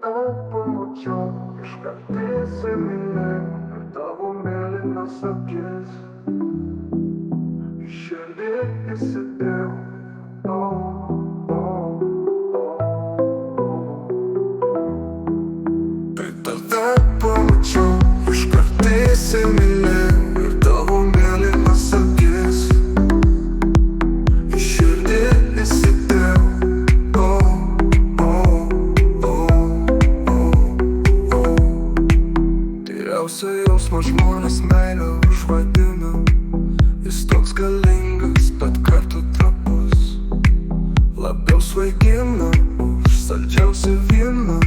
tave pamačiau, iškart įsimylėjau ir tavo mėlynas akis į širdį įsidėjau. Kai tave pamačiau, iškart įsimylėjau ir tavo mėlynas akis į širdį įsidėjau. Geriausią jausmą žmonės meilę užvadina. Jis toks galingas, bet kartu trapus. Labiau svaigina už saldžiausią vyną.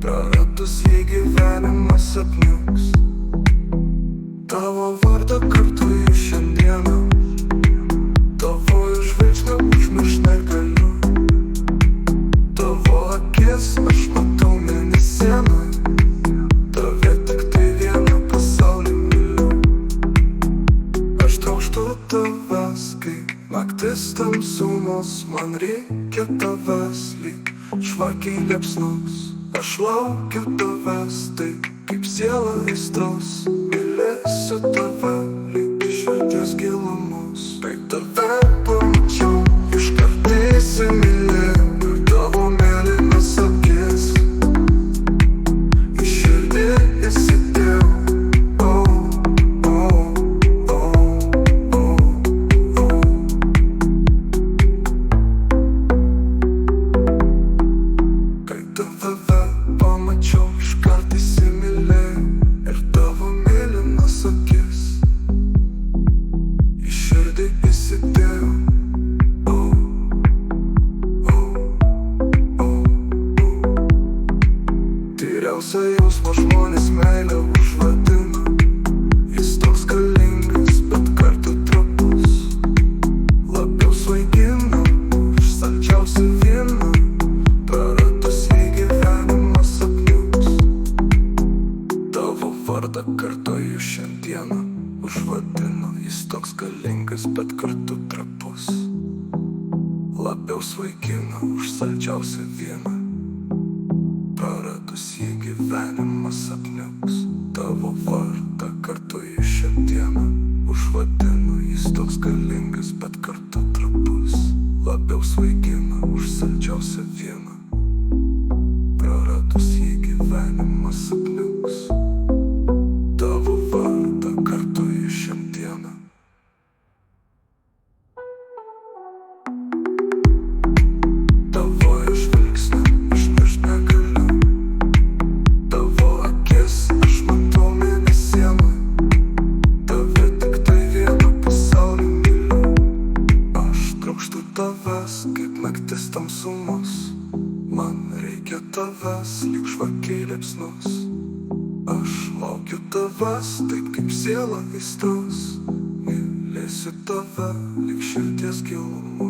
Praradus jį gyvenimas apniuks. Tavo vardą kartu į šiandieną. Tavo žvaigždę užmiršt negaliu. Tavo akis aš matau mėnesieną. Tavęs, kai naktis tamsumos, man reikia tavęs lyg žvakiai liepsnos. Aš laukiu tavęs, taip kaip siela aistros. Mylėsiu tave lyg širdies gilumos. Kai tave pamačiau, iškart įsimylėjau ir tavo mėlynas akis į širdį įsidėjau. Pamačiau, iškart įsimylėjau ir tavo mėlynas akis į širdį įsidėjau. Tyriausią jausmą žmonės meilę užvadina. Jis toks galingas, bet kartu trapus. Labiau svaigina už saldžiausią vyną. Vardą kartoju šiandieną, užvadinu. Jis toks galingas, bet kartu trapus. Labiau svaigina už saldžiausią vyną. Praradus jį gyvenimas apniuks. Tavo vardą kartoju šiandieną, užvadinu. Jis toks galingas, bet kartu trapus. Labiau svaigina už saldžiausią vyną. Praradus jį gyvenimas apniuks. Tavęs, kaip naktis tamsumos, man reikia tavęs, lyg žvakiai liepsnos. Aš laukiu tavęs, taip kaip siela aistros. Mylėsiu tave, lyg širdies gilumos.